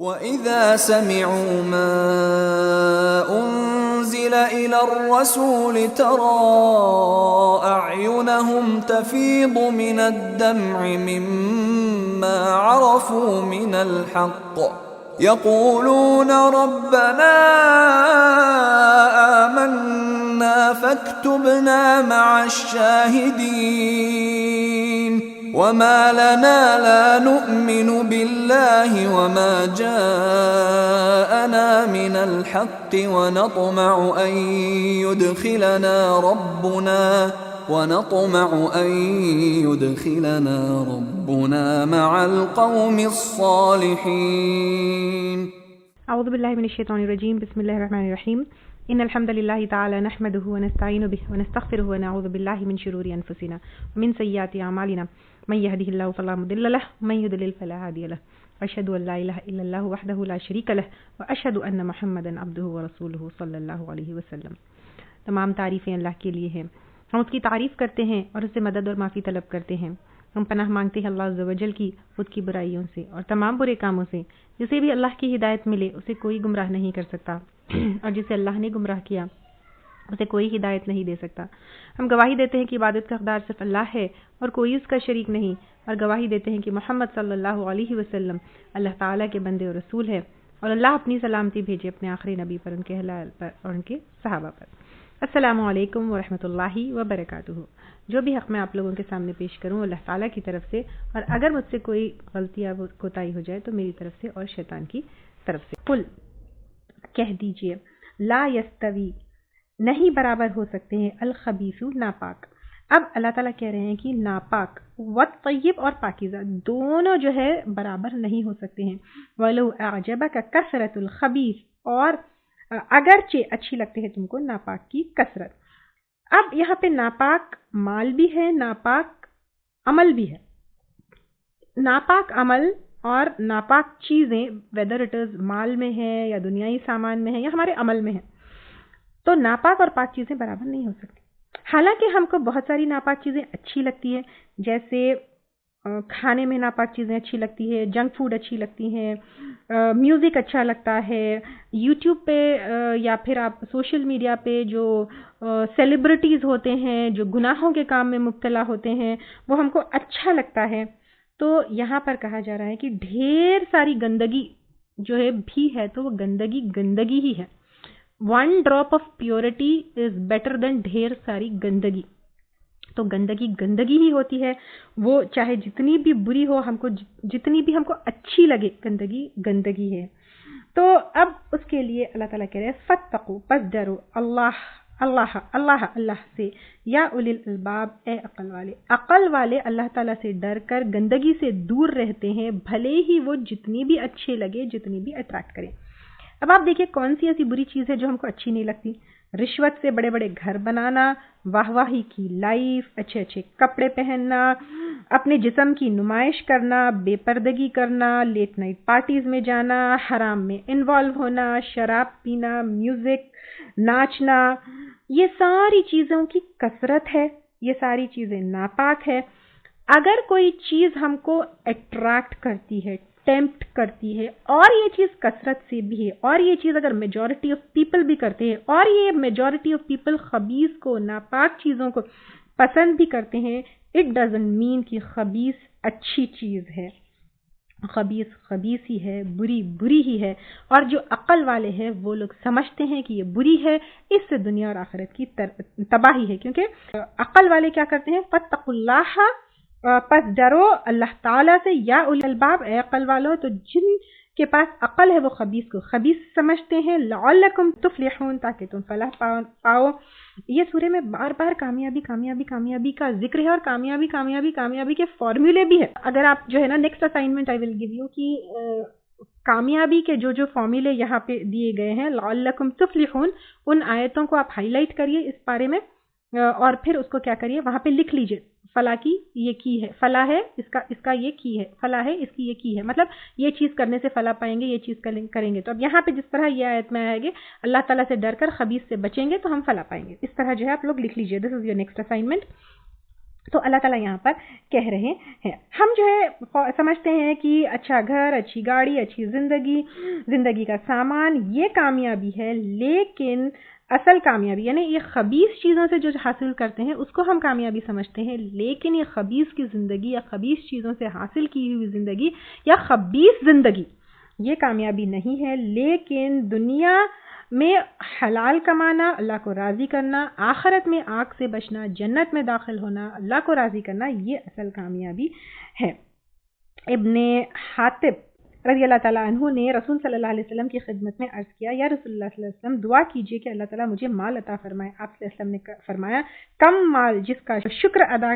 وَإِذَا سَمِعُوا مَا أُنزِلَ إِلَى الرَّسُولِ تَرَىٰ أَعْيُنَهُمْ تَفِيضُ مِنَ الدَّمْعِ مِمَّا عَرَفُوا مِنَ الْحَقِّ يَقُولُونَ رَبَّنَا آمَنَّا فَاكْتُبْنَا مَعَ الشَّاهِدِينَ وَمَا لَنَا لَا نُؤْمِنُ بِاللَّهِ وَمَا جَاءَنَا مِنَ الْحَقِّ وَنَطْمَعُ أَن يُدْخِلَنَا رَبُّنَا مَعَ الْقَوْمِ الصَّالِحِينَ. اعوذ باللہ من الشیطان الرجیم. بسم اللہ الرحمن الرحیم. ان الحمد للہ تعالی نحمده ونستعین به ونستغفره ونعوذ باللہ من شرور انفسنا ومن سیئات اعمالنا من يهده الله فلا مضل له ومن يضلل فلا هادي له واشهد ان لا اله الا الله وحده لا شريك له واشهد ان محمدا عبده ورسوله صلی اللہ علیہ وسلم. تمام تعریفیں اللہ کے لیے ہیں. ہم اس کی تعریف کرتے ہیں اور اس سے مدد اور معافی طلب کرتے ہیں. ہم پناہ مانگتے ہیں اللہ عز و جل کی خود کی برائیوں سے اور تمام برے کاموں سے. جسے بھی اللہ کی ہدایت ملے اسے کوئی گمراہ نہیں کر سکتا اور جسے اللہ نے گمراہ کیا اسے کوئی ہدایت نہیں دے سکتا. ہم گواہی دیتے ہیں کہ عبادت کا حقدار صرف اللہ ہے اور کوئی اس کا شریک نہیں، اور گواہی دیتے ہیں کہ محمد صلی اللہ علیہ وسلم اللہ تعالیٰ کے بندے اور رسول ہے، اور اللہ اپنی سلامتی بھیجے اپنے آخری نبی پر، ان کے اہل پر اور ان کے صحابہ پر. السلام علیکم ورحمۃ اللہ وبرکاتہ. جو بھی حق میں آپ لوگوں کے سامنے پیش کروں اللہ تعالیٰ کی طرف سے، اور اگر مجھ سے کوئی غلطی یا کوتاہی ہو جائے تو میری طرف سے اور شیطان کی طرف سے. قل کہہ دیجئے، لا یستوی نہیں برابر ہو سکتے ہیں، الخبیث ناپاک. اب اللہ تعالیٰ کہہ رہے ہیں کہ ناپاک والطیب اور پاکیزہ دونوں جو ہے برابر نہیں ہو سکتے ہیں. وَلَوْ أَعْجَبَكَ كَثْرَةُ الْخَبِيثِ، اور اگرچہ اچھی لگتے ہیں تم کو ناپاک کی کثرت. اب یہاں پہ ناپاک مال بھی ہے، ناپاک عمل بھی ہے. ناپاک عمل اور ناپاک چیزیں ویدر اٹ از مال میں ہے یا دنیائی سامان میں ہے یا ہمارے عمل میں ہے، تو ناپاک اور پاک چیزیں برابر نہیں ہو سکتی. حالانکہ ہم کو بہت ساری ناپاک چیزیں اچھی لگتی ہیں، جیسے کھانے میں ناپاک چیزیں اچھی لگتی ہے، جنک فوڈ اچھی لگتی ہیں، میوزک اچھا لگتا ہے. یوٹیوب پہ یا پھر آپ سوشل میڈیا پہ جو سیلیبریٹیز ہوتے ہیں جو گناہوں کے کام میں مبتلا ہوتے ہیں وہ ہم کو اچھا لگتا ہے. تو یہاں پر کہا جا رہا ہے کہ ڈھیر ساری گندگی جو ہے بھی ہے تو وہ گندگی ہی ہے. One drop of purity is better than ڈھیر ساری گندگی. تو گندگی ہی ہوتی ہے، وہ چاہے جتنی بھی بری ہو، ہم کو جتنی بھی ہم کو اچھی لگے، گندگی ہے. تو اب اس کے لیے اللہ تعالیٰ کہہ رہے ہیں فاتقوا، پس ڈرو اللہ سے، یا اولی الالباب، اے عقل والے اللہ تعالیٰ سے ڈر کر گندگی سے دور رہتے ہیں، بھلے ہی وہ جتنی بھی اچھے لگے، جتنی بھی اٹریکٹ کریں. اب آپ دیکھیں کون سی ایسی بری چیز ہے جو ہم کو اچھی نہیں لگتی. رشوت سے بڑے بڑے گھر بنانا، واہی کی لائف، اچھے کپڑے پہننا، اپنے جسم کی نمائش کرنا، بے پردگی کرنا، لیٹ نائٹ پارٹیز میں جانا، حرام میں انوالو ہونا، شراب پینا، میوزک، ناچنا، یہ ساری چیزوں کی کثرت ہے، یہ ساری چیزیں ناپاک ہے. اگر کوئی چیز ہم کو اٹریکٹ کرتی ہے، ٹیمپٹ کرتی ہے، اور یہ چیز کثرت سے بھی ہے، اور یہ چیز اگر میجورٹی آف پیپل بھی کرتے ہیں، اور یہ میجورٹی آف پیپل خبیث کو، ناپاک چیزوں کو پسند بھی کرتے ہیں، اٹ ڈزنٹ مین کہ خبیث اچھی چیز ہے. خبیث ہی ہے، بری ہی ہے. اور جو عقل والے ہیں وہ لوگ سمجھتے ہیں کہ یہ بری ہے، اس سے دنیا اور آخرت کی تباہی ہے. کیونکہ عقل والے کیا کرتے ہیں، فاتقوا اللہ، پس ڈرو اللہ تعالیٰ سے، یا اولی الباب، اے عقل والو. تو جن کے پاس عقل ہے وہ خبیث کو خبیث سمجھتے ہیں. لعلکم تفلحون، تاکہ تم فلاح پاؤ. یہ سورہ میں بار بار کامیابی کا ذکر ہے، اور کامیابی کے فارمولے بھی ہے. اگر آپ جو ہے نا next assignment I will give you کہ کامیابی کے جو فارمولے یہاں پہ دیے گئے ہیں، لعلکم تفلحون، ان آیتوں کو آپ ہائی لائٹ کریے اس پارے میں، اور پھر اس کو کیا کریے، وہاں پہ لکھ لیجئے فلاں کی یہ کی ہے، فلاں ہے اس کا یہ کی ہے، فلاں ہے اس کی یہ کی ہے، مطلب یہ چیز کرنے سے فلاں پائیں گے، یہ چیز کریں گے. تو اب یہاں پہ جس طرح یہ آیت میں آئے گے اللہ تعالیٰ سے ڈر کر خبیث سے بچیں گے تو ہم فلاں پائیں گے، اس طرح جو ہے آپ لوگ لکھ لیجئے. دس از یور نیکسٹ اسائنمنٹ. تو اللہ تعالیٰ یہاں پر کہہ رہے ہیں ہم جو ہے سمجھتے ہیں کہ اچھا گھر، اچھی گاڑی، اچھی زندگی کا سامان یہ کامیابی ہے، لیکن اصل کامیابی یعنی یہ خبیث چیزوں سے جو حاصل کرتے ہیں اس کو ہم کامیابی سمجھتے ہیں، لیکن یہ خبیث کی زندگی یا خبیث چیزوں سے حاصل کی ہوئی زندگی یا خبیث زندگی یہ کامیابی نہیں ہے، لیکن دنیا میں حلال کمانا، اللہ کو راضی کرنا، آخرت میں آگ سے بچنا، جنت میں داخل ہونا، اللہ کو راضی کرنا، یہ اصل کامیابی ہے۔ ابن حاتب رضی اللہ تعالیٰ عنہ نے رسول صلی اللہ علیہ وسلم کی خدمت میں عرض کیا، یا رسول اللہ صلی اللہ علیہ وسلم دعا کیجئے کہ اللہ تعالیٰ مجھے مال عطا فرمائے۔ آپ صلی اللہ علیہ وسلم نے فرمایا کم مال جس کا شکر ادا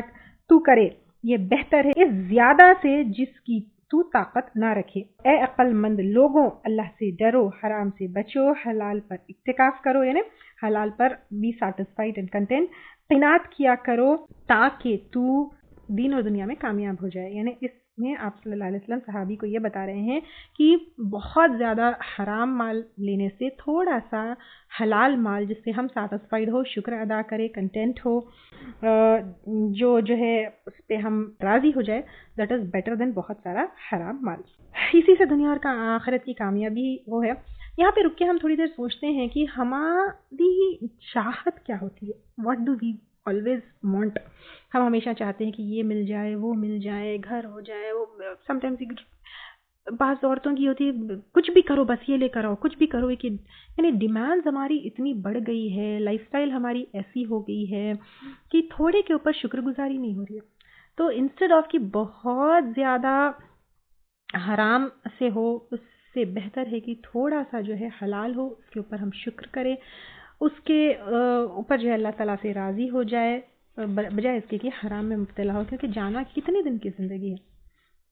تو کرے یہ بہتر ہے اس زیادہ سے جس کی تو طاقت نہ رکھے۔ اے عقل مند لوگوں، اللہ سے ڈرو، حرام سے بچو، حلال پر اعتکاف کرو یعنی حلال پر بی سیٹسفائیڈ اینڈ کنٹینٹ، قناعت کیا کرو تاکہ تو دین اور دنیا میں کامیاب ہو جائے۔ یعنی اس میں آپ صلی اللہ علیہ وسلم صحابی کو یہ بتا رہے ہیں کہ بہت زیادہ حرام مال لینے سے تھوڑا سا حلال مال جس سے ہم سیٹسفائیڈ ہو، شکر ادا کرے، کنٹینٹ ہو، جو ہے اس پہ ہم راضی ہو جائے، دیٹ از بیٹر دین بہت سارا حرام مال۔ اسی سے دنیا اور آخرت کی کامیابی وہ ہے۔ یہاں پہ رک کے ہم تھوڑی دیر سوچتے ہیں کہ ہماری چاہت کیا ہوتی ہے، what do we always want. ہم ہمیشہ چاہتے ہیں کہ یہ مل جائے، وہ مل جائے، گھر ہو جائے، وہ سم ٹائمز بعض عورتوں کی ہوتی ہے کچھ بھی کرو بس یہ لے کر آؤ، کچھ بھی کرو، یعنی ڈیمانڈز ہماری اتنی بڑھ گئی ہے، لائف سٹائل ہماری ایسی ہو گئی ہے کہ تھوڑے کے اوپر شکر گزاری نہیں ہو رہی ہے۔ تو انسٹیڈ آف کہ بہت زیادہ حرام سے ہو، اس سے بہتر ہے کہ تھوڑا سا جو ہے حلال ہو، اس کے اوپر ہم شکر کریں، اس کے اوپر جو ہے اللہ تعالیٰ سے راضی ہو جائے، بجائے اس کے کہ حرام میں مبتلا ہو، کیونکہ جانا کتنے دن کی زندگی ہے،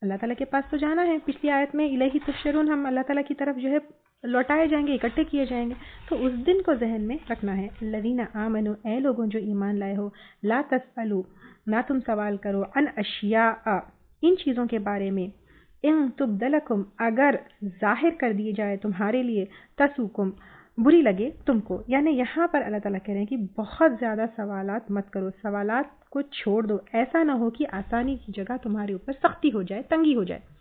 اللہ تعالیٰ کے پاس تو جانا ہے۔ پچھلی آیت میں الیہ تحشرون، ہم اللہ تعالیٰ کی طرف جو ہے لوٹائے جائیں گے، اکٹھے کیے جائیں گے، تو اس دن کو ذہن میں رکھنا ہے۔ الذین آمنوا، اے لوگوں جو ایمان لائے ہو، لا تسألوا، نہ تم سوال کرو، عن اشیاء، ان چیزوں کے بارے میں، ان تبد لکم، اگر ظاہر کر دی جائے تمہارے لیے، تسؤکم، بری لگے تم کو۔ یعنی یہاں پر اللہ تعالیٰ کہہ رہے ہیں کہ بہت زیادہ سوالات مت کرو، سوالات کو چھوڑ دو، ایسا نہ ہو کہ آسانی کی جگہ تمہارے اوپر سختی ہو جائے، تنگی ہو جائے۔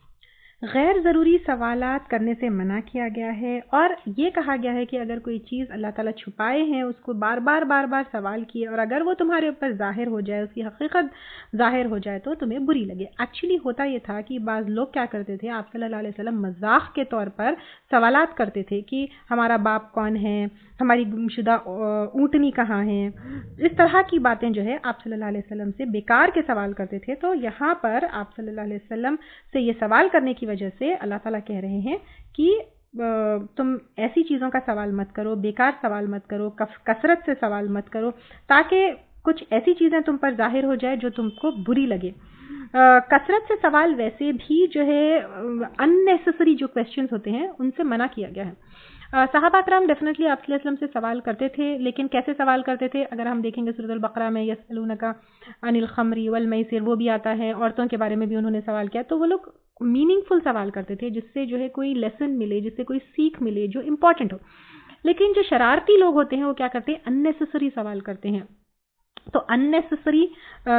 غیر ضروری سوالات کرنے سے منع کیا گیا ہے، اور یہ کہا گیا ہے کہ اگر کوئی چیز اللہ تعالیٰ چھپائے ہیں اس کو بار بار سوال کیے، اور اگر وہ تمہارے اوپر ظاہر ہو جائے، اس کی حقیقت ظاہر ہو جائے تو تمہیں بری لگے۔ ایکچولی ہوتا یہ تھا کہ بعض لوگ کیا کرتے تھے، آپ صلی اللہ علیہ وسلم مذاق کے طور پر سوالات کرتے تھے کہ ہمارا باپ کون ہے، ہماری گمشدہ اونٹنی کہاں ہے، اس طرح کی باتیں جو ہے آپ صلی اللہ علیہ وسلم سے بیکار کے سوال کرتے تھے۔ تو یہاں پر آپ صلی اللہ علیہ وسلم سے یہ سوال کرنے کی وجہ سے اللہ تعالیٰ کہہ رہے ہیں کہ تم ایسی چیزوں کا سوال مت کرو، بیکار سوال مت کرو، کثرت سے سوال مت کرو، تاکہ کچھ ایسی چیزیں تم پر ظاہر ہو جائے جو تم کو بری لگے۔ کثرت سے سوال ویسے بھی جو ہے unnecessary جو questions ہوتے ہیں ان سے منع کیا گیا ہے۔ صحابہ کرام ڈیفینیٹلی آپ صلی اللہ علیہ وسلم سے سوال کرتے تھے، لیکن کیسے سوال کرتے تھے؟ اگر ہم دیکھیں گے سورۃ البقرہ میں یسألونک عن الخمر والمیسر، وہ بھی آتا ہے، عورتوں کے بارے میں بھی انہوں نے سوال کیا، تو وہ لوگ میننگ فل سوال کرتے تھے جس سے جو ہے کوئی لیسن ملے، جس سے کوئی سیکھ ملے جو امپورٹنٹ ہو۔ لیکن جو شرارتی لوگ ہوتے ہیں وہ کیا کرتے ہیں، unnecessary سوال کرتے ہیں۔ تو unnecessary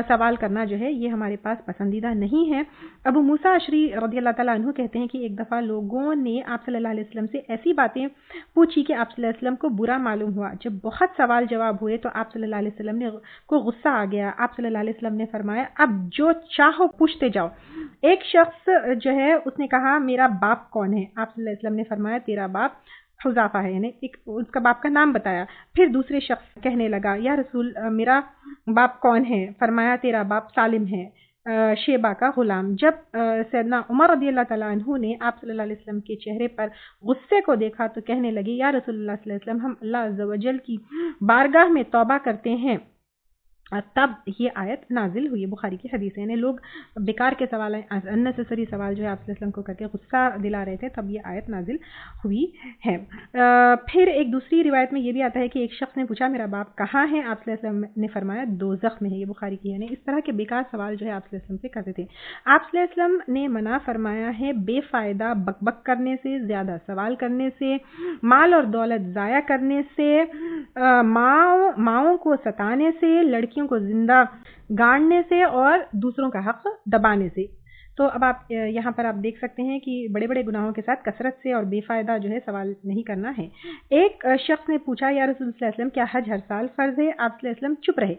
سوال کرنا جو ہے یہ ہمارے پاس پسندیدہ نہیں ہے۔ ابو موسیٰ اشعری رضی اللہ تعالیٰ عنہ کہتے ہیں کہ ایک دفعہ لوگوں نے آپ صلی اللہ علیہ وسلم سے ایسی باتیں پوچھی کہ آپ صلی اللہ علیہ وسلم کو برا معلوم ہوا۔ جب بہت سوال جواب ہوئے تو آپ صلی اللہ علیہ وسلم کو غصہ آ گیا۔ آپ صلی اللہ علیہ وسلم نے فرمایا اب جو چاہو پوچھتے جاؤ۔ ایک شخص جو ہے اس نے کہا میرا باپ کون ہے؟ آپ صلی اللہ علیہ وسلم نے فرمایا تیرا باپ حذافہ ہے، یعنی اس کا باپ کا نام بتایا۔ پھر دوسرے شخص کہنے لگا یا رسول میرا باپ کون ہے؟ فرمایا تیرا باپ سالم ہے، شیبہ کا غلام۔ جب سیدنا عمر رضی اللہ تعالیٰ عنہ نے آپ صلی اللہ علیہ وسلم کے چہرے پر غصے کو دیکھا تو کہنے لگے یا رسول اللہ صلی اللہ علیہ وسلم ہم اللہ عز و جل کی بارگاہ میں توبہ کرتے ہیں۔ تب یہ آیت نازل ہوئی، بخاری کی حدیث ہے۔ یعنی لوگ بیکار کے سوال unnecessary سوال جو ہے آپ صلی اللہ علیہ وسلم کو کر کے غصہ دلا رہے تھے، تب یہ آیت نازل ہوئی ہے۔ پھر ایک دوسری روایت میں یہ بھی آتا ہے کہ ایک شخص نے پوچھا میرا باپ کہاں ہے؟ آپ صلی اللہ علیہ وسلم نے فرمایا دوزخ میں ہے، یہ بخاری کی ہے۔ یعنی اس طرح کے بیکار سوال جو ہے آپ صلی اللہ علیہ وسلم سے کرتے تھے۔ آپ صلی اللہ علیہ وسلم نے منع فرمایا ہے بے فائدہ بک بک کرنے سے، زیادہ سوال کرنے سے، مال اور دولت ضائع کرنے سے، ماؤں کو ستانے سے، لڑکیوں بیویوں کو زندہ گاڑنے سے اور دوسروں کا حق دبانے سے. تو اب آپ یہاں پر آپ دیکھ سکتے ہیں کہ بڑے بڑے گناہوں کے ساتھ کثرت سے اور بے فائدہ جو ہے سوال نہیں کرنا ہے. ایک شخص نے پوچھا یا رسول اللہ علیہ وسلم کیا حج ہر سال فرض ہے؟ آپ صلی اللہ علیہ وسلم چپ رہے.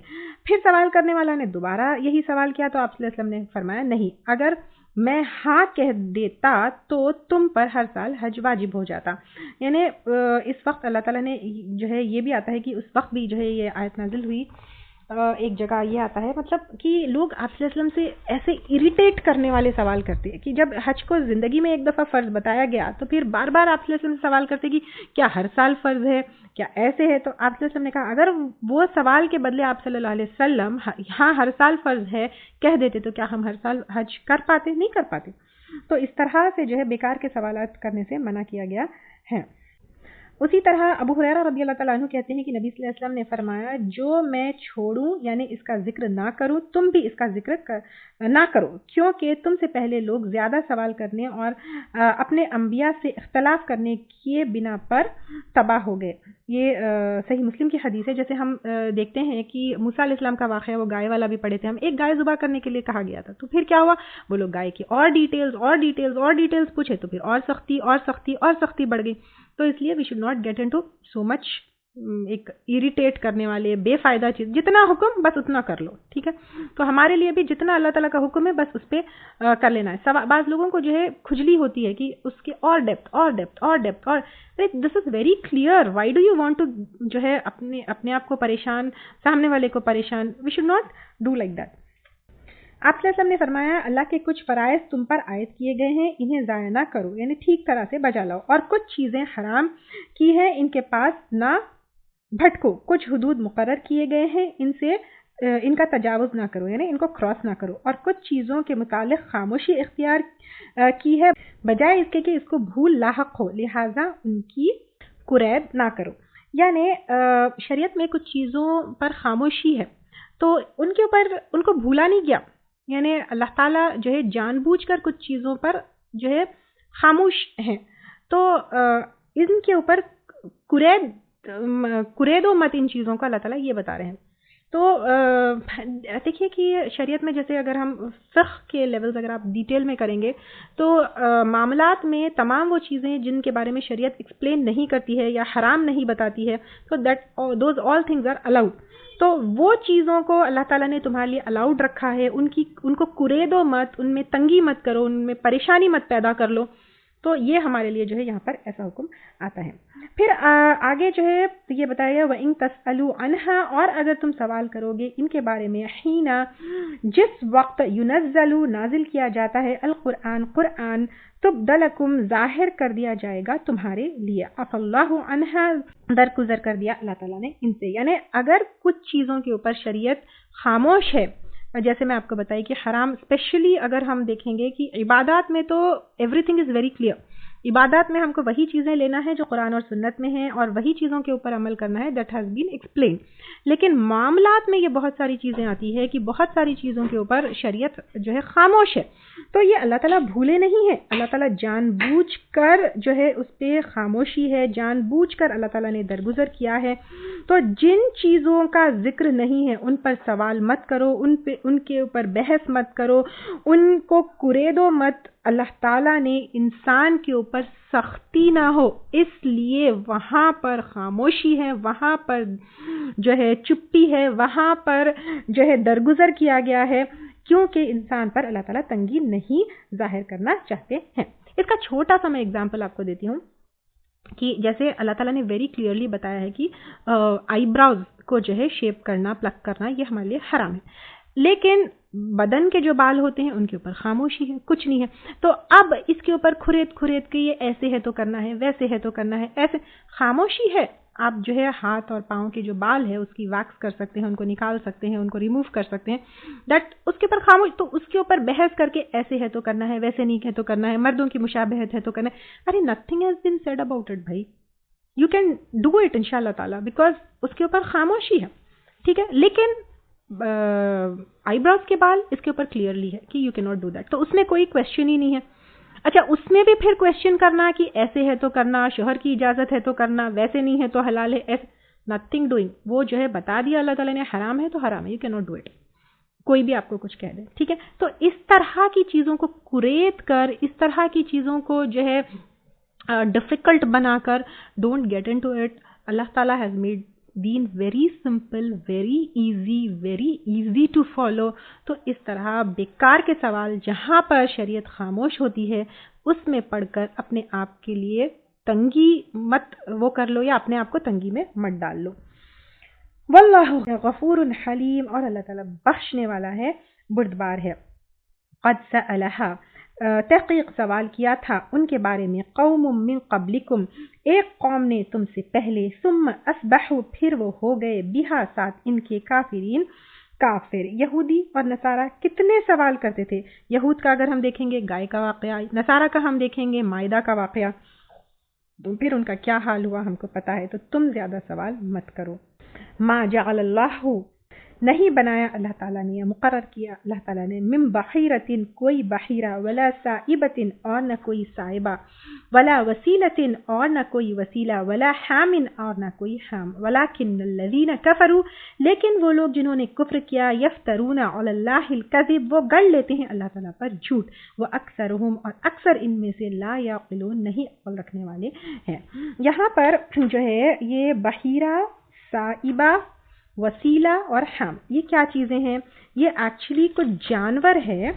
پھر سوال کرنے والا نے دوبارہ یہی سوال کیا تو آپ صلی اللہ علیہ وسلم نے فرمایا نہیں، اگر میں ہاں کہہ دیتا تو تم پر ہر سال حج واجب ہو جاتا. یعنی اس وقت اللہ تعالیٰ نے جو ہے یہ بھی آتا ہے کہ اس وقت بھی جو ہے یہ آیت نازل ہوئی. ایک جگہ یہ آتا ہے مطلب کہ لوگ آپ صلی اللہ علیہ وسلم سے ایسے اریٹیٹ کرنے والے سوال کرتے ہیں کہ جب حج کو زندگی میں ایک دفعہ فرض بتایا گیا تو پھر بار بار آپ صلی اللہ علیہ وسلم سے سوال کرتے کہ کیا ہر سال فرض ہے، کیا ایسے ہے. تو آپ صلی اللہ علیہ وسلم نے کہا اگر وہ سوال کے بدلے آپ صلی اللہ علیہ وسلم ہاں ہر سال فرض ہے کہہ دیتے تو کیا ہم ہر سال حج کر پاتے؟ نہیں کر پاتے. تو اس طرح سے جو ہے بیکار کے سوالات کرنے سے منع کیا گیا ہے. اسی طرح ابو ہریرہ رضی اللہ تعالیٰ عنہ کہتے ہیں کہ نبی صلی اللہ علیہ وسلم نے فرمایا جو میں چھوڑوں یعنی اس کا ذکر نہ کروں تم بھی اس کا ذکر نہ کرو، کیونکہ تم سے پہلے لوگ زیادہ سوال کرنے اور اپنے انبیاء سے اختلاف کرنے کے بنا پر تباہ ہو گئے. یہ صحیح مسلم کی حدیث ہے. جیسے ہم دیکھتے ہیں کہ موسیٰ علیہ السلام کا واقعہ وہ گائے والا بھی پڑھے تھے. ہم ایک گائے ذبح کرنے کے لیے کہا گیا تھا تو پھر کیا ہوا، وہ لوگ گائے کی اور ڈیٹیلز پوچھے تو پھر اور سختی بڑھ گئی. تو اس لیے we should not get into so much ایک اریٹیٹ کرنے والے بے فائدہ چیز. جتنا حکم بس اتنا کر لو، ٹھیک ہے. تو ہمارے لیے بھی جتنا اللہ تعالیٰ کا حکم ہے بس اس پہ کر لینا ہے. بعض لوگوں کو جو ہے کھجلی ہوتی ہے کہ اس کے اور ڈیپتھ اور this is very clear. Why do you want to جو ہے اپنے آپ کو پریشان، سامنے والے کو پریشان. We should not do like that. آپ صلی اللہ علیہ وسلم نے فرمایا اللہ کے کچھ فرائض تم پر عائد کیے گئے ہیں، انہیں ضائع نہ کرو یعنی ٹھیک طرح سے بجا لاؤ، اور کچھ چیزیں حرام کی ہیں ان کے پاس نہ بھٹکو. کچھ حدود مقرر کیے گئے ہیں ان کا تجاوز نہ کرو یعنی ان کو کراس نہ کرو، اور کچھ چیزوں کے متعلق خاموشی اختیار کی ہے بجائے اس کے کہ اس کو بھول لاحق ہو، لہٰذا ان کی قرید نہ کرو. یعنی شریعت میں کچھ چیزوں پر خاموشی ہے تو ان کو بھولا نہیں گیا. یعنی اللہ تعالیٰ جو ہے جان بوجھ کر کچھ چیزوں پر جو ہے خاموش ہیں تو ان کے اوپر قرید و مت ان چیزوں کا اللہ تعالیٰ یہ بتا رہے ہیں. تو دیکھیے کہ شریعت میں جیسے اگر ہم فقہ کے لیولز اگر آپ ڈیٹیل میں کریں گے تو معاملات میں تمام وہ چیزیں جن کے بارے میں شریعت ایکسپلین نہیں کرتی ہے یا حرام نہیں بتاتی ہے تو those all things are allowed. تو وہ چیزوں کو اللہ تعالیٰ نے تمہارے لیے الاؤڈ رکھا ہے، ان کو قرید و مت، ان میں تنگی مت کرو، ان میں پریشانی مت پیدا کر لو. تو یہ ہمارے لیے جو ہے یہاں پر ایسا حکم آتا ہے. پھر آگے جو ہے یہ بتایا گیا وَإِن تَسْأَلُوا عَنْهَا، اور اگر تم سوال کرو گے ان کے بارے میں، حینا جس وقت يُنَزَّلُ نازل کیا جاتا ہے قرآن تبدلکم ظاہر کر دیا جائے گا تمہارے لیے، عفا اللہ عنہا درگزر کر دیا اللہ تعالیٰ نے ان سے. یعنی اگر کچھ چیزوں کے اوپر شریعت خاموش ہے، جیسے میں آپ کو بتائی کہ حرام، اسپیشلی اگر ہم دیکھیں گے کہ عبادات میں تو every thing is very clear. عبادات میں ہم کو وہی چیزیں لینا ہے جو قرآن اور سنت میں ہیں اور وہی چیزوں کے اوپر عمل کرنا ہے دیٹ ہیز بین ایکسپلین. لیکن معاملات میں یہ بہت ساری چیزیں آتی ہے کہ بہت ساری چیزوں کے اوپر شریعت جو ہے خاموش ہے. تو یہ اللہ تعالیٰ بھولے نہیں ہیں، اللہ تعالیٰ جان بوجھ کر جو ہے اس پہ خاموشی ہے، جان بوجھ کر اللہ تعالیٰ نے درگزر کیا ہے. تو جن چیزوں کا ذکر نہیں ہے ان پر سوال مت کرو، ان کے اوپر بحث مت کرو، ان کو قرید و مت. اللہ تعالیٰ نے انسان کے اوپر سختی نہ ہو اس لیے وہاں پر خاموشی ہے، وہاں پر جو ہے چپی ہے، وہاں پر جو ہے درگزر کیا گیا ہے، کیونکہ انسان پر اللہ تعالیٰ تنگی نہیں ظاہر کرنا چاہتے ہیں. اس کا چھوٹا سا میں اگزامپل آپ کو دیتی ہوں کہ جیسے اللہ تعالیٰ نے ویری کلیئرلی بتایا ہے کہ آئی براؤز کو جو ہے شیپ کرنا، پلک کرنا یہ ہمارے لیے حرام ہے، لیکن بدن کے جو بال ہوتے ہیں ان کے اوپر خاموشی ہے، کچھ نہیں ہے. تو اب اس کے اوپر کھرید کے یہ ایسے ہے تو کرنا ہے، ویسے ہے تو کرنا ہے، ایسے خاموشی ہے. آپ جو ہے ہاتھ اور پاؤں کے جو بال ہے اس کی ویکس کر سکتے ہیں، ان کو نکال سکتے ہیں، ان کو ریموو کر سکتے ہیں، دیٹ اس کے اوپر خاموش. تو اس کے اوپر بحث کر کے ایسے ہے تو کرنا ہے، ویسے نہیں ہے تو کرنا ہے، مردوں کی مشابہت ہے تو کرنا ہے. ارے nothing has been said about it بھائی، یو کین ڈو اٹ انشاء اللہ تعالیٰ بیکاز اس کے اوپر خاموشی ہے، ٹھیک ہے. لیکن آئی براؤز کے بال اس کے اوپر کلیئرلی ہے کہ یو کی ناٹ ڈو دیٹ، تو اس میں کوئی کویشچن ہی نہیں ہے. اچھا اس میں بھی پھر کویشچن کرنا کہ ایسے ہے تو کرنا، شوہر کی اجازت ہے تو کرنا، ویسے نہیں ہے تو حلال ہے، ایسے نتھنگ ڈوئنگ. وہ جو ہے بتا دیا اللہ تعالیٰ نے حرام ہے تو حرام ہے, you can not do it. کوئی بھی آپ کو کچھ کہہ دے, ٹھیک ہے. تو اس طرح کی چیزوں کو کریٹ کر, اس طرح کی چیزوں کو جو ہے ڈیفیکلٹ بنا کر, don't get into it. اللہ تعالیٰ ہیز میڈ دین very simple, very easy to follow. تو اس طرح بیکار کے سوال جہاں پر شریعت خاموش ہوتی ہے اس میں پڑھ کر اپنے آپ کے لیے تنگی مت وہ کر لو, یا اپنے آپ کو تنگی میں مت ڈال لو. واللہ غفور حلیم, اور اللہ تعالیٰ بخشنے والا ہے, بردبار ہے. قد سألہا, تحقیق سوال کیا تھا ان کے بارے میں, قوم من قبلکم, ایک قوم نے تم سے پہلے, ثم اصبحوا, پھر وہ ہو گئے, بہا ساتھ ان کے, کافرین, کافر. یہودی اور نصارہ کتنے سوال کرتے تھے. یہود کا اگر ہم دیکھیں گے گائے کا واقعہ, نصارہ کا ہم دیکھیں گے مائدہ کا واقعہ, تو پھر ان کا کیا حال ہوا ہم کو پتا ہے. تو تم زیادہ سوال مت کرو. ما جعل اللہ, نہیں بنایا اللہ تعالیٰ نے, مقرر کیا اللہ تعالیٰ نے, من بحیرتن, کوئی بحیرہ, ولا سائبتن, اور نہ کوئی سائبہ, ولا وسیلتن, اور نہ کوئی وسیلہ, ولا حامن, اور نہ کوئی حام, ولکن الذین کفروا, لیکن وہ لوگ جنہوں نے کفر کیا, یفترون علی اللہ الکذب, وہ گڑ لیتے ہیں اللہ تعالیٰ پر جھوٹ, واکثرہم, اور اکثر ان میں سے, لا یعقلون, نہیں عقل رکھنے والے ہیں. یہاں پر جو ہے یہ بحیرہ, سائبہ, وسیلہ اور حام, یہ کیا چیزیں ہیں؟ یہ ایکچولی کچھ جانور ہے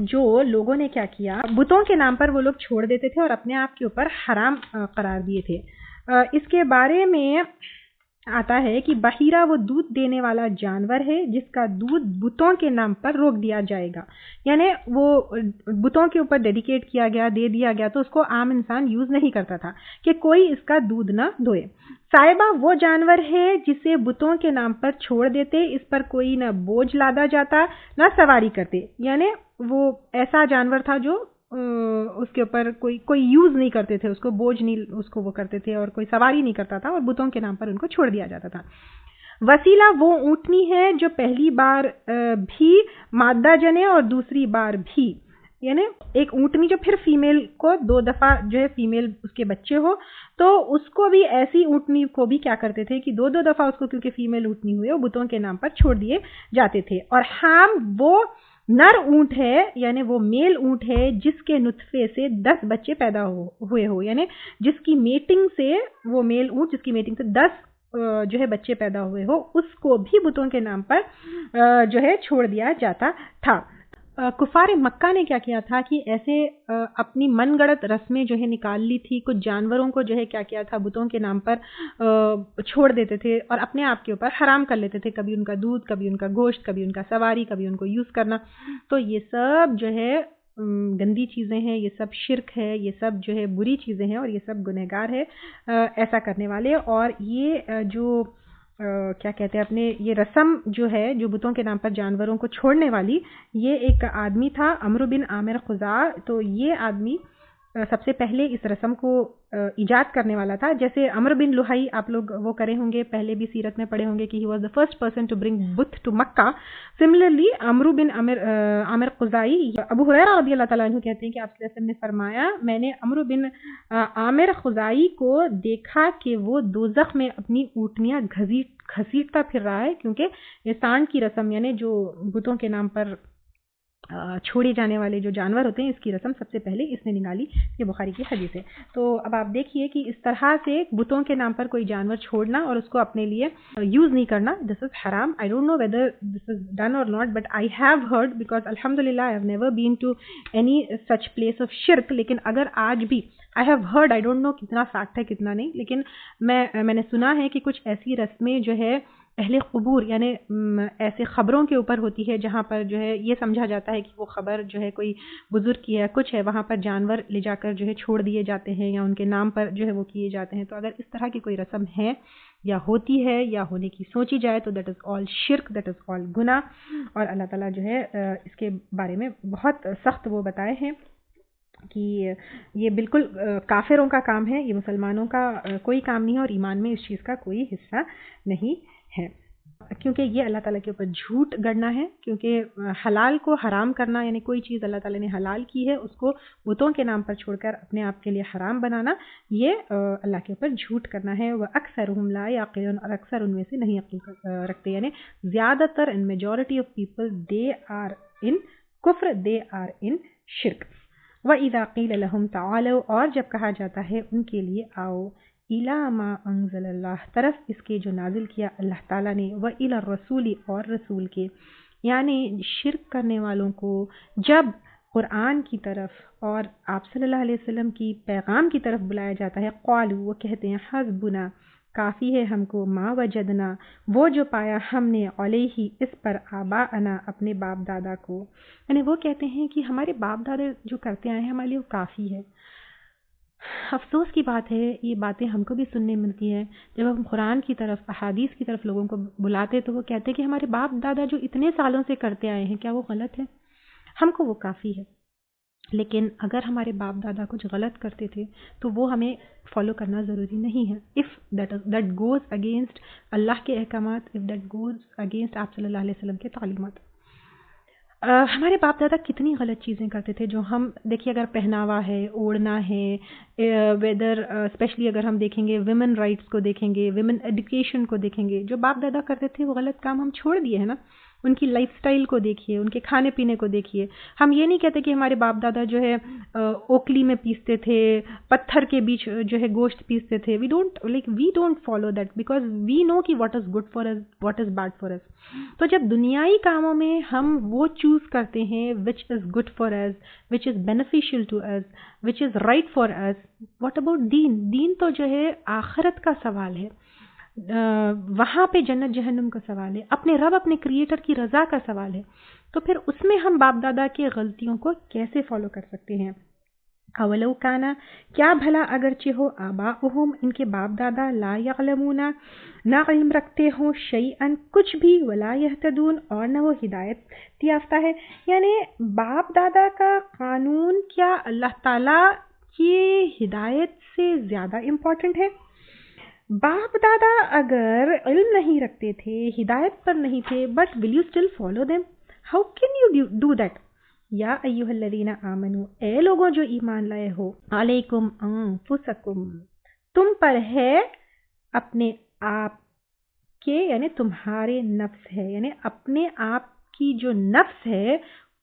جو لوگوں نے کیا کیا, بتوں کے نام پر وہ لوگ چھوڑ دیتے تھے اور اپنے آپ کے اوپر حرام قرار دیے تھے. اس کے بارے میں آتا ہے کہ بحیرہ وہ دودھ دینے والا جانور ہے جس کا دودھ بتوں کے نام پر روک دیا جائے گا, یعنی وہ بتوں کے اوپر ڈیڈیکیٹ کیا گیا, دے دیا گیا, تو اس کو عام انسان یوز نہیں کرتا تھا کہ کوئی اس کا دودھ نہ دھوئے. سائبہ وہ جانور ہے جسے بتوں کے نام پر چھوڑ دیتے, اس پر کوئی نہ بوجھ لادا جاتا نہ سواری کرتے, یعنی وہ ایسا جانور تھا جو اس کے اوپر کوئی یوز نہیں کرتے تھے, اس کو بوجھ نہیں اس کو وہ کرتے تھے, اور کوئی سواری نہیں کرتا تھا, اور بتوں کے نام پر ان کو چھوڑ دیا جاتا تھا. وسیلہ وہ اونٹنی ہے جو پہلی بار بھی مادہ جنے اور دوسری بار بھی, یعنی ایک اونٹنی جو پھر فیمیل کو 2 دفعہ جو ہے فیمیل اس کے بچے ہو, تو اس کو بھی ایسی اونٹنی کو بھی کیا کرتے تھے کہ 2 دفعہ اس کو, کیونکہ فیمیل اونٹنی ہوئے, وہ بتوں کے نام پر چھوڑ دیے جاتے تھے. اور حام وہ نر اونٹ ہے, یعنی وہ میل اونٹ ہے جس کے نطفے سے 10 بچے پیدا ہوئے ہو, یعنی جس کی میٹنگ سے, وہ میل اونٹ جس کی میٹنگ سے 10 جو ہے بچے پیدا ہوئے ہو, اس کو بھی بتوں کے نام پر جو ہے چھوڑ دیا جاتا تھا. کفار مکہ نے کیا کیا تھا کہ ایسے اپنی من گڑت رسمیں جو ہے نکال لی تھی, کچھ جانوروں کو جو ہے کیا تھا بتوں کے نام پر چھوڑ دیتے تھے اور اپنے آپ کے اوپر حرام کر لیتے تھے, کبھی ان کا دودھ, کبھی ان کا گوشت, کبھی ان کا سواری, کبھی ان کو یوز کرنا. تو یہ سب جو ہے گندی چیزیں ہیں, یہ سب شرک ہے, یہ سب جو ہے بری چیزیں ہیں, اور یہ سب گنہگار ہے ایسا کرنے والے. اور یہ جو کیا کہتے ہیں اپنے, یہ رسم جو ہے جو بتوں کے نام پر جانوروں کو چھوڑنے والی, یہ ایک آدمی تھا عمرو بن عامر خزاع. تو یہ آدمی سب سے پہلے اس رسم کو ایجاد کرنے والا تھا. جیسے عمرو بن لوہائی آپ لوگ وہ کرے ہوں گے, پہلے بھی سیرت میں پڑھے ہوں گے کہ he was the first person to bring بت to Makkah. Similarly Amr bin Amir Khuzai, Abu Hurairah رضی اللہ تعالیٰ عنہ کہتے ہیں کہ آپ صلی اللہ علیہ وسلم نے فرمایا, میں نے عمرو بن عامر خزاعی کو دیکھا کہ وہ دوزخ میں اپنی اونٹنیاں گھسیٹتا پھر رہا ہے, کیونکہ یہ سانڈ کی رسم, یعنی جو بتوں کے نام پر چھوڑے جانے والے جو جانور ہوتے ہیں, اس کی رسم سب سے پہلے اس نے نکالی. یہ بخاری کی حدیث ہے. تو اب آپ دیکھیے کہ اس طرح سے بتوں کے نام پر کوئی جانور چھوڑنا اور اس کو اپنے لیے یوز نہیں کرنا, دس از حرام. I don't know whether this is done or not, but I have heard, because الحمدللہ I have never been to any such place of شرک. لیکن اگر آج بھی I have heard, I don't know کتنا fact ہے کتنا نہیں, لیکن میں نے سنا ہے کہ کچھ ایسی رسمیں جو ہے اہل قبور, یعنی ایسے خبروں کے اوپر ہوتی ہے جہاں پر جو ہے یہ سمجھا جاتا ہے کہ وہ خبر جو ہے کوئی بزرگ کی ہے, کچھ ہے, وہاں پر جانور لے جا کر جو ہے چھوڑ دیے جاتے ہیں یا ان کے نام پر جو ہے وہ کیے جاتے ہیں. تو اگر اس طرح کی کوئی رسم ہے یا ہوتی ہے یا ہونے کی سوچی جائے تو دیٹ از آل شرک, دیٹ از آل گناہ. اور اللہ تعالیٰ جو ہے اس کے بارے میں بہت سخت وہ بتائے ہیں کہ یہ بالکل کافروں کا کام ہے, یہ مسلمانوں کا کوئی کام نہیں ہے, اور ایمان میں اس چیز کا کوئی حصہ نہیں ہے. کیونکہ یہ اللہ تعالیٰ کے اوپر جھوٹ گڑنا ہے، کیونکہ حلال کو حرام کرنا یعنی کوئی چیز اللہ تعالیٰ نے حلال کی ہے اس کو بتوں کے نام پر چھوڑ کر اپنے آپ کے لیے حرام بنانا، یہ اللہ کے اوپر جھوٹ کرنا ہے۔ وَأَكْثَرُهُمْ لَا يَعْقِلُونَ، اور اکثر ان میں سے نہیں عقل رکھتے، یعنی زیادہ تر in majority of people they are in کفر، دے آر ان شرک۔ وَإِذَا قِيلَ لَهُمْ تَعَالَوْا، اور جب کہا جاتا ہے ان کے لیے آؤ، اِلَىٰ مَا أَنزَلَ اللَّهُ، طرف اس کے جو نازل کیا اللہ تعالیٰ نے، وَإِلَى الرَّسُولِ، اور رسول کے، یعنی شرک کرنے والوں کو جب قرآن کی طرف اور آپ صلی اللہ علیہ وسلم کی پیغام کی طرف بلایا جاتا ہے، قالوا، وہ کہتے ہیں، حسبنا، کافی ہے ہم کو، ما وجدنا، وہ جو پایا ہم نے، علیہ، اس پر، آباءنا، اپنے باپ دادا کو، یعنی وہ کہتے ہیں کہ ہمارے باپ دادا جو کرتے آئے ہیں ہمارے لیے وہ کافی ہے۔ افسوس کی بات ہے، یہ باتیں ہم کو بھی سننے ملتی ہیں جب ہم قرآن کی طرف، احادیث کی طرف لوگوں کو بلاتے تو وہ کہتے ہیں کہ ہمارے باپ دادا جو اتنے سالوں سے کرتے آئے ہیں کیا وہ غلط ہے؟ ہم کو وہ کافی ہے۔ لیکن اگر ہمارے باپ دادا کچھ غلط کرتے تھے تو وہ ہمیں فالو کرنا ضروری نہیں ہے۔ اف دیٹ گوز اگینسٹ اللہ کے احکامات، اف دیٹ گوز اگینسٹ آپ صلی اللہ علیہ وسلم کے تعلیمات۔ ہمارے باپ دادا کتنی غلط چیزیں کرتے تھے جو ہم دیکھیے، اگر پہناوا ہے، اوڑھنا ہے، ویدر اسپیشلی اگر ہم دیکھیں گے ویمن رائٹس کو دیکھیں گے، ویمن ایڈوکیشن کو دیکھیں گے، جو باپ دادا کرتے تھے وہ غلط کام ہم چھوڑ دیے ہیں نا۔ ان کی لائف سٹائل کو دیکھیے، ان کے کھانے پینے کو دیکھیے۔ ہم یہ نہیں کہتے کہ ہمارے باپ دادا جو ہے اوکلی میں پیستے تھے، پتھر کے بیچ جو ہے گوشت پیستے تھے۔ We don't follow that because we know کہ what is good for us, what is bad for us. تو جب دنیائی کاموں میں ہم وہ چوز کرتے ہیں which is good for us, which is beneficial to us, which is right for us, what about دین؟ دین تو جو ہے آخرت کا سوال ہے، وہاں پہ جنت جہنم کا سوال ہے، اپنے رب، اپنے کریٹر کی رضا کا سوال ہے۔ تو پھر اس میں ہم باپ دادا کے غلطیوں کو کیسے فالو کر سکتے ہیں؟ اولو کانا، کیا بھلا اگرچہ ہو، آباؤہم، ان کے باپ دادا، لا یعلمون، نہ علم رکھتے ہوں، شیئن، کچھ بھی، ولا یہتدون، اور نہ وہ ہدایت یافتہ ہے۔ یعنی باپ دادا کا قانون کیا اللہ تعالیٰ کی ہدایت سے زیادہ امپورٹنٹ ہے؟ باپ دادا اگر علم نہیں رکھتے تھے، ہدایت پر نہیں تھے، but will you still follow them? How can you do that? یا ایھا الذین آمنو، اے لوگوں جو ایمان لائے ہو، علیکم انفسکم، تم پر ہے اپنے آپ کے، یعنی تمہارے نفس ہے، یعنی اپنے آپ کی جو نفس ہے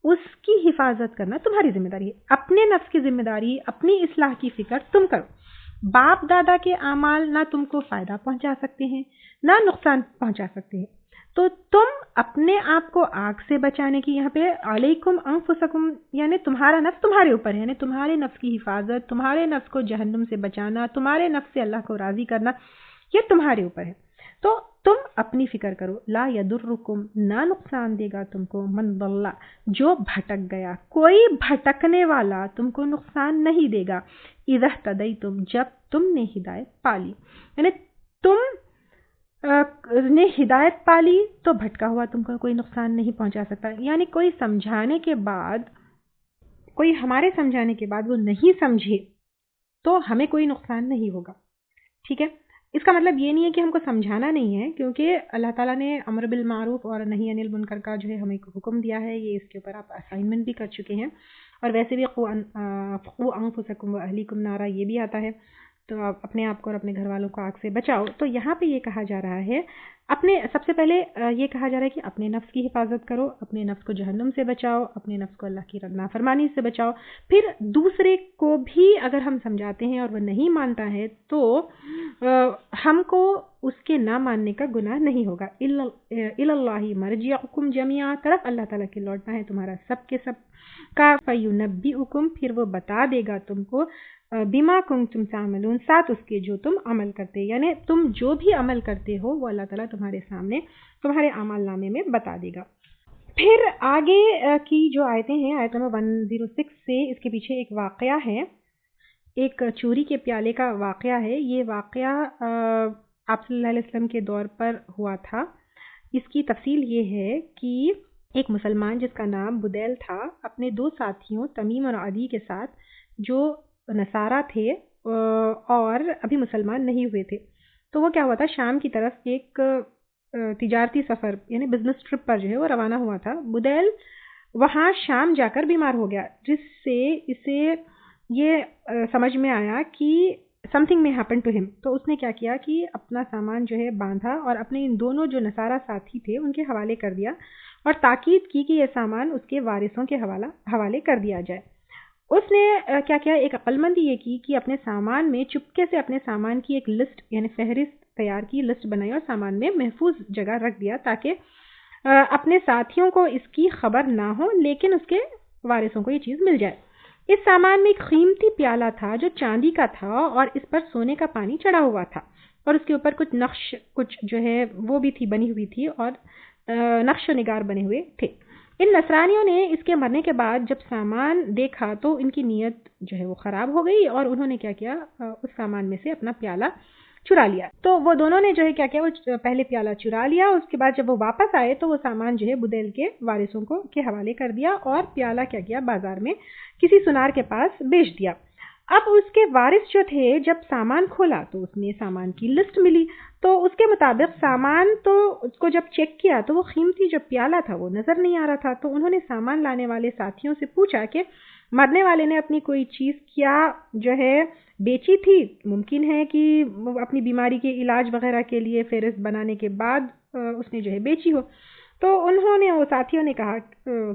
اس کی حفاظت کرنا تمہاری ذمہ داری ہے۔ اپنے نفس کی ذمہ داری، اپنی اصلاح کی فکر تم کرو۔ باپ دادا کے اعمال نہ تم کو فائدہ پہنچا سکتے ہیں نہ نقصان پہنچا سکتے ہیں، تو تم اپنے آپ کو آگ سے بچانے کی، یہاں پہ علیکم انفسکم یعنی تمہارا نفس تمہارے اوپر ہے، یعنی تمہارے نفس کی حفاظت، تمہارے نفس کو جہنم سے بچانا، تمہارے نفس سے اللہ کو راضی کرنا، یہ تمہارے اوپر ہے۔ تو تم اپنی فکر کرو۔ لا یضرکم، نہ نقصان دے گا تم کو، من ضل، جو بھٹک گیا، کوئی بھٹکنے والا تم کو نقصان نہیں دے گا، اذا اہتدیتم، جب تم نے ہدایت پالی، یعنی تم نے ہدایت پالی تو بھٹکا ہوا تم کو کوئی نقصان نہیں پہنچا سکتا۔ یعنی کوئی سمجھانے کے بعد، کوئی ہمارے سمجھانے کے بعد وہ نہیں سمجھے تو ہمیں کوئی نقصان نہیں ہوگا، ٹھیک ہے؟ اس کا مطلب یہ نہیں ہے کہ ہم کو سمجھانا نہیں ہے، کیونکہ اللہ تعالیٰ نے امر بالمعروف اور نہی عن المنکر کا جو ہے ہمیں حکم دیا ہے، یہ اس کے اوپر آپ اسائنمنٹ بھی کر چکے ہیں، اور ویسے بھی قوا انفسکم واہلیکم نارا یہ بھی آتا ہے، تو آپ اپنے آپ کو اور اپنے گھر والوں کو آگ سے بچاؤ۔ تو یہاں پہ یہ کہا جا رہا ہے، سب سے پہلے یہ کہا جا رہا ہے کہ اپنے نفس کی حفاظت کرو، اپنے نفس کو جہنم سے بچاؤ، اپنے نفس کو اللہ کی نافرمانی سے بچاؤ۔ پھر دوسرے کو بھی اگر ہم سمجھاتے ہیں اور وہ نہیں مانتا ہے تو ہم کو اس کے نہ ماننے کا گناہ نہیں ہوگا۔ الی اللہ مرجعکم جميعا، طرف اللہ تعالیٰ کے لوٹنا ہے تمہارا سب کے سب کا، فینبئکم، پھر وہ بتا دے گا تم کو، بما کنتم تعملون، ساتھ اس کے جو تم عمل کرتے، یعنی تم جو بھی عمل کرتے ہو وہ اللہ تعالیٰ تمہارے سامنے تمہارے اعمال نامے میں بتا دے گا۔ پھر آگے کی جو آیتیں ہیں، آیت نمبر 106 سے، اس کے پیچھے ایک واقعہ ہے، ایک چوری کے پیالے کا واقعہ ہے۔ یہ واقعہ آپ صلی اللہ علیہ وسلم کے دور پر ہوا تھا۔ اس کی تفصیل یہ ہے کہ ایک مسلمان جس کا نام بدیل تھا، اپنے 2 ساتھیوں تمیم اور عدی کے ساتھ، جو نصارہ تھے اور ابھی مسلمان نہیں ہوئے تھے، تو وہ کیا ہوا تھا، شام کی طرف ایک تجارتی سفر یعنی بزنس ٹرپ پر جو ہے وہ روانہ ہوا تھا. بدیل وہاں شام جا کر بیمار ہو گیا، جس سے اسے یہ سمجھ میں آیا کہ سم تھنگ میں ہیپن ٹو ہم. تو اس نے کیا کیا کہ اپنا سامان جو ہے باندھا اور اپنے ان دونوں جو نصارہ ساتھی تھے ان کے حوالے کر دیا اور تاکید کی کہ یہ سامان اس کے وارثوں کے حوالے کر دیا جائے. اس نے کیا کیا، ایک عقل مندی یہ کی کہ اپنے سامان میں چپکے سے اپنے سامان کی ایک لسٹ یعنی فہرست تیار کی، لسٹ بنائی اور سامان میں محفوظ جگہ رکھ دیا تاکہ اپنے ساتھیوں کو اس کی خبر نہ ہو لیکن اس کے وارثوں کو یہ چیز مل جائے. اس سامان میں ایک قیمتی پیالہ تھا جو چاندی کا تھا اور اس پر سونے کا پانی چڑھا ہوا تھا اور اس کے اوپر کچھ نقش جو ہے وہ بھی تھی، بنی ہوئی تھی اور نقش و نگار بنے ہوئے تھے. ان نصرانیوں نے اس کے مرنے کے بعد جب سامان دیکھا تو ان کی نیت جو ہے وہ خراب ہو گئی اور انہوں نے کیا کیا، اس سامان میں سے اپنا پیالہ چرا لیا. تو وہ دونوں نے جو ہے کیا کیا، وہ پہلے پیالہ چرا لیا، اس کے بعد جب وہ واپس آئے تو وہ سامان جو ہے بدیل کے وارثوں کے حوالے کر دیا اور پیالہ کیا کیا، بازار میں کسی سنار کے پاس بیچ دیا. اب اس کے وارث جو تھے جب سامان کھولا تو اس میں سامان کی لسٹ ملی، تو اس کے مطابق سامان تو اس کو جب چیک کیا تو وہ قیمتی جو پیالہ تھا وہ نظر نہیں آ رہا تھا. تو انہوں نے سامان لانے والے ساتھیوں سے پوچھا کہ مرنے والے نے اپنی کوئی چیز کیا جو ہے بیچی تھی، ممکن ہے کہ اپنی بیماری کے علاج وغیرہ کے لیے فہرست بنانے کے بعد اس نے جو ہے بیچی ہو. تو انہوں نے، وہ ساتھیوں نے کہا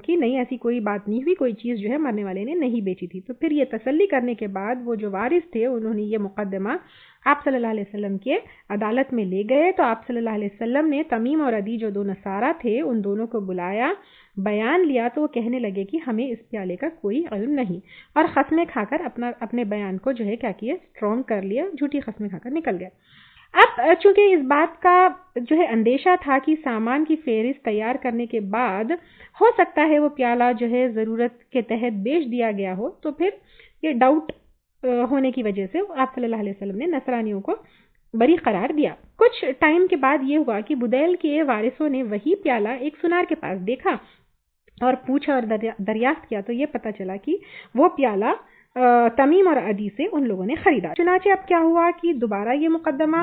کہ نہیں، ایسی کوئی بات نہیں ہوئی، کوئی چیز جو ہے مرنے والے نے نہیں بیچی تھی. تو پھر یہ تسلی کرنے کے بعد وہ جو وارث تھے انہوں نے یہ مقدمہ آپ صلی اللہ علیہ وسلم کے عدالت میں لے گئے. تو آپ صلی اللہ علیہ وسلم نے تمیم اور عدی جو دو نصارہ تھے ان دونوں کو بلایا، بیان لیا. تو وہ کہنے لگے کہ ہمیں اس پیالے کا کوئی علم نہیں، اور قسمیں کھا کر اپنے بیان کو جو ہے کیا کیا، اسٹرانگ کر لیا، جھوٹی قسمیں کھا کر نکل گئے. اب چونکہ اس بات کا جو ہے اندیشہ تھا کہ سامان کی فہرست تیار کرنے کے بعد ہو سکتا ہے وہ پیالہ جو ہے ضرورت کے تحت بیچ دیا گیا ہو، تو پھر یہ ڈاؤٹ ہونے کی وجہ سے آپ صلی اللہ علیہ وسلم نے نصرانیوں کو بری قرار دیا. کچھ ٹائم کے بعد یہ ہوا کہ بدیل کے وارثوں نے وہی پیالہ ایک سنار کے پاس دیکھا اور پوچھا اور دریافت کیا. تو یہ پتا چلا کہ وہ پیالہ تمیم اور عدی سے ان لوگوں نے خریدا. چنانچہ اب کیا ہوا کہ دوبارہ یہ مقدمہ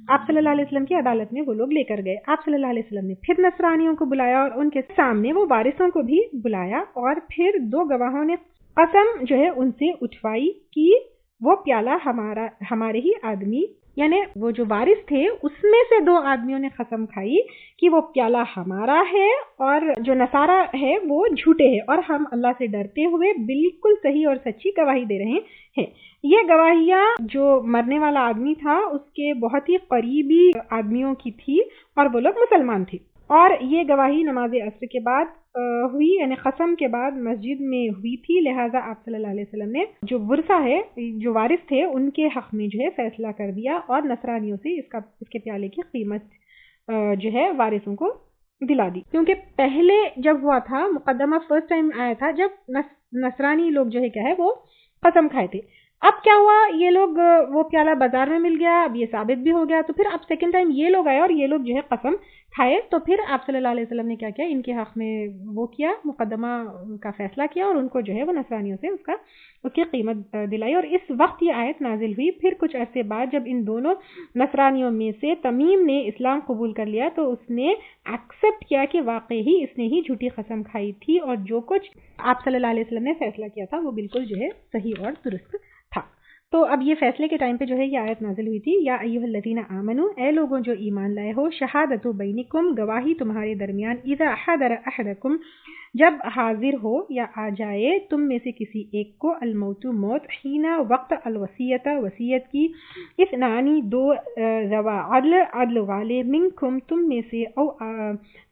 آپ صلی اللہ علیہ وسلم کی عدالت میں وہ لوگ لے کر گئے. آپ صلی اللہ علیہ وسلم نے پھر نصرانیوں کو بلایا اور ان کے سامنے وہ وارثوں کو بھی بلایا اور پھر دو گواہوں نے قسم جو ہے ان سے اٹھوائی کہ وہ پیالہ ہمارے ہی آدمی، یعنی وہ جو وارث تھے اس میں سے دو آدمیوں نے قسم کھائی کہ وہ پیالہ ہمارا ہے اور جو نصارہ ہے وہ جھوٹے ہیں، اور ہم اللہ سے ڈرتے ہوئے بالکل صحیح اور سچی گواہی دے رہے ہیں. یہ گواہیاں جو مرنے والا آدمی تھا اس کے بہت ہی قریبی آدمیوں کی تھی اور وہ لوگ مسلمان تھے. اور یہ گواہی نماز عصر کے بعد ہوئی، یعنی قسم کے بعد مسجد میں ہوئی تھی. لہٰذا آپ صلی اللہ علیہ وسلم نے جو ورثہ ہے، جو وارث تھے، ان کے حق میں جو ہے فیصلہ کر دیا اور نصرانیوں سے اس کے پیالے کی قیمت جو ہے وارثوں کو دلا دی. کیونکہ پہلے جب ہوا تھا مقدمہ، فرسٹ ٹائم آیا تھا جب نصرانی لوگ جو ہے کیا ہے وہ قسم کھائے تھے. اب کیا ہوا، یہ لوگ، وہ پیالہ بازار میں مل گیا، اب یہ ثابت بھی ہو گیا. تو پھر اب سیکنڈ ٹائم یہ لوگ آئے اور یہ لوگ جو ہے قسم کھائے. تو پھر آپ صلی اللہ علیہ وسلم نے کیا کیا، ان کے حق میں وہ کیا، مقدمہ کا فیصلہ کیا اور ان کو جو ہے وہ نصرانیوں سے اس کی قیمت دلائی. اور اس وقت یہ آیت نازل ہوئی. پھر کچھ عرصے بعد جب ان دونوں نصرانیوں میں سے تمیم نے اسلام قبول کر لیا تو اس نے ایکسپٹ کیا کہ واقعی ہی اس نے ہی جھوٹی قسم کھائی تھی اور جو کچھ آپ صلی اللہ علیہ وسلم نے فیصلہ کیا تھا وہ بالکل جو ہے صحیح اور درست تھا. تو اب یہ فیصلے کے ٹائم پہ جو ہے یہ آیت نازل ہوئی تھی، یا ایھا الذین آمنو، اے لوگوں جو ایمان لائے ہو، شہادت بینکم، گواہی تمہارے درمیان، اذا حضر احدکم، جب حاضر ہو یا آ جائے تم میں سے کسی ایک کو، الموت، موت، حین، وقت، الوصیت، وصیت کی، اثنانی، دو، ذوا عدل، عدل والے، منکم، تم میں سے، او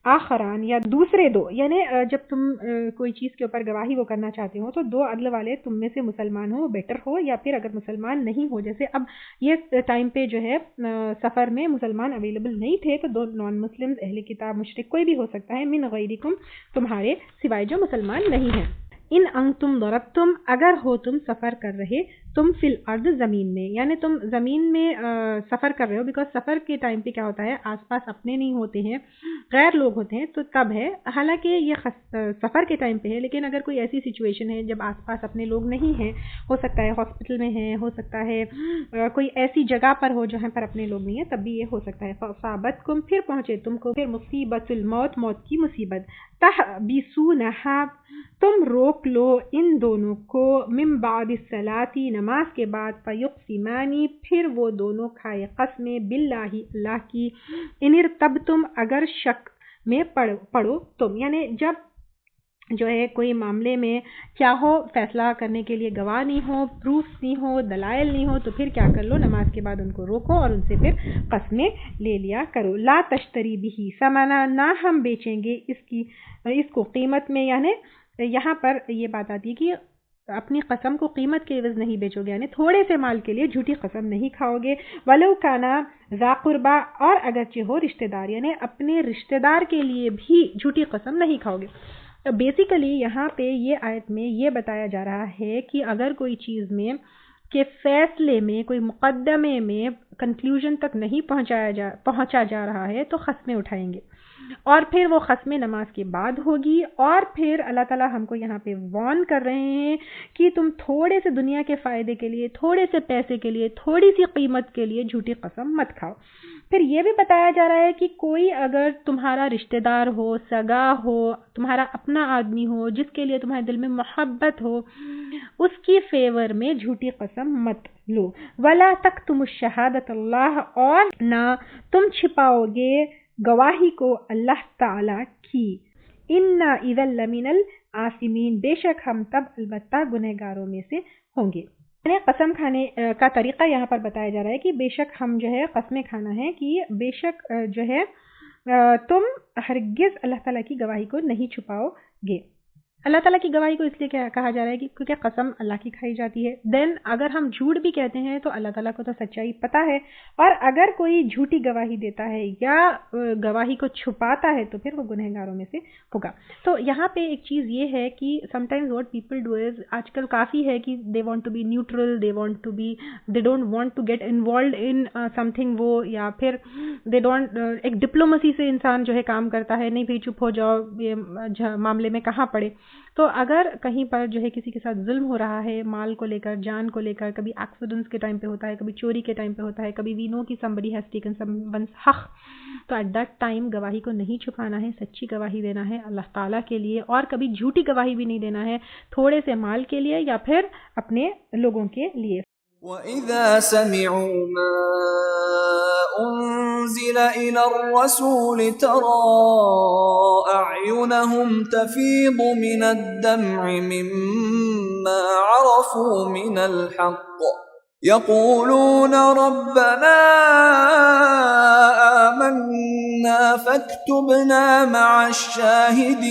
آخران، یا دوسرے دو، یعنی جب تم کوئی چیز کے اوپر گواہی وہ کرنا چاہتے ہو تو دو عدل والے تم میں سے مسلمان ہو بیٹر ہو، یا پھر اگر مسلمان نہیں ہو، جیسے اب یہ ٹائم پہ جو ہے سفر میں مسلمان اویلیبل نہیں تھے تو دو نان مسلم، اہل کتاب، مشرک، کوئی بھی ہو سکتا ہے، من غیرکم، تمہارے سوائے جو مسلمان نہیں ہیں. ان انتم ضربتم اگر ہو تم سفر کر رہے تم فی الارض زمین میں، یعنی تم زمین میں سفر کر رہے ہو، بیکاز سفر کے ٹائم پہ کیا ہوتا ہے آس پاس اپنے نہیں ہوتے ہیں، غیر لوگ ہوتے ہیں، تو تب ہے، حالانکہ یہ سفر کے ٹائم پہ ہے، لیکن اگر کوئی ایسی سچویشن ہے جب آس پاس اپنے لوگ نہیں ہیں، ہو سکتا ہے ہاسپٹل میں ہے، ہو سکتا ہے کوئی ایسی جگہ پر ہو جہاں پر اپنے لوگ نہیں ہیں، تب بھی یہ ہو سکتا ہے، فاصابتکم پھر پہنچے تم کو پھر مصیبت الموت، موت کی مصیبت، تحبسونہا تم روک لو ان دونوں کو، من بعد الصلاۃ نماز کے بعد، فیقسمانی پھر وہ دونوں کھائے قسمیں، باللہ اللہ کی، ان ارتبتم اگر شک میں پڑو تم، یعنی جب جو ہے کوئی معاملے میں کیا ہو، فیصلہ کرنے کے لیے گواہ نہیں ہو، پروفس نہیں ہو، دلائل نہیں ہو، تو پھر کیا کر لو، نماز کے بعد ان کو روکو اور ان سے پھر قسمیں لے لیا کرو۔ لا تشتری بھی ثمنا، نہ ہم بیچیں گے اس کو قیمت میں، یعنی یہاں پر یہ بات آتی ہے کہ اپنی قسم کو قیمت کے عوض نہیں بیچو گے، یعنی تھوڑے سے مال کے لیے جھوٹی قسم نہیں کھاؤ گے، ولو کانا ذا قربا، اور اگرچہ ہو رشتہ دار، یعنی اپنے رشتہ دار کے لیے بھی جھوٹی قسم نہیں کھاؤ گے۔ بیسیکلی یہاں پہ یہ آیت میں یہ بتایا جا رہا ہے کہ اگر کوئی چیز میں کہ فیصلے میں، کوئی مقدمے میں کنکلوژن تک نہیں پہنچا جا رہا ہے تو قسمیں اٹھائیں گے، اور پھر وہ قسمیں نماز کے بعد ہوگی، اور پھر اللہ تعالیٰ ہم کو یہاں پہ وارن کر رہے ہیں کہ تم تھوڑے سے دنیا کے فائدے کے لیے، تھوڑے سے پیسے کے لیے، تھوڑی سی قیمت کے لیے جھوٹی قسم مت کھاؤ۔ پھر یہ بھی بتایا جا رہا ہے کہ کوئی اگر تمہارا رشتہ دار ہو، سگا ہو، تمہارا اپنا آدمی ہو، جس کے لیے تمہارے دل میں محبت ہو، اس کی فیور میں جھوٹی قسم مت لو۔ وَلَا تَكْتُمُوا الشَّهَادَةَ اللَّهَ، اور نہ تم چھپاؤ گے گواہی کو اللہ تعالی کی، اِنَّا إِذًا لَمِنَ الْآثِمِينَ، بے شک ہم تب البتہ گنہگاروں میں سے ہوں گے۔ یعنی قسم کھانے کا طریقہ یہاں پر بتایا جا رہا ہے کہ بے شک ہم جو ہے قسمیں کھانا ہے کہ بے شک جو ہے تم ہرگز اللہ تعالیٰ کی گواہی کو نہیں چھپاؤ گے۔ اللہ تعالیٰ کی گواہی کو اس لیے کہا جا رہا ہے کہ کیونکہ قسم اللہ کی کھائی جاتی ہے، دین اگر ہم جھوٹ بھی کہتے ہیں تو اللہ تعالیٰ کو تو سچائی پتہ ہے، اور اگر کوئی جھوٹی گواہی دیتا ہے یا گواہی کو چھپاتا ہے تو پھر وہ گنہگاروں میں سے ہوگا۔ تو یہاں پہ ایک چیز یہ ہے کہ sometimes what people do is, آج کل کافی ہے کہ they want to be neutral, they don't want to get involved in something, وہ یا پھر دے ڈونٹ، ایک ڈپلومسی سے انسان جو ہے کام کرتا ہے، نہیں بھی چپ ہو جاؤ، یہ معاملے میں کہاں پڑے۔ تو اگر کہیں پر جو ہے کسی کے ساتھ ظلم ہو رہا ہے، مال کو لے کر، جان کو لے کر، کبھی ایکسیڈنٹس کے ٹائم پہ ہوتا ہے، کبھی چوری کے ٹائم پہ ہوتا ہے، کبھی وی نو کہ somebody has taken someone's حق، تو ایٹ دیٹ ٹائم گواہی کو نہیں چھپانا ہے، سچی گواہی دینا ہے اللہ تعالیٰ کے لیے، اور کبھی جھوٹی گواہی بھی نہیں دینا ہے تھوڑے سے مال کے لیے یا پھر اپنے لوگوں کے لیے۔ وَإِذَا سَمِعُوا مَا أُنزِلَ إِلَى الرَّسُولِ تَرَىٰ أَعْيُنَهُمْ تَفِيضُ مِنَ الدَّمْعِ مِمَّا عَرَفُوا مِنَ الْحَقِّ يَقُولُونَ رَبَّنَا آمَنَّا فَاكْتُبْنَا مَعَ الشَّاهِدِينَ۔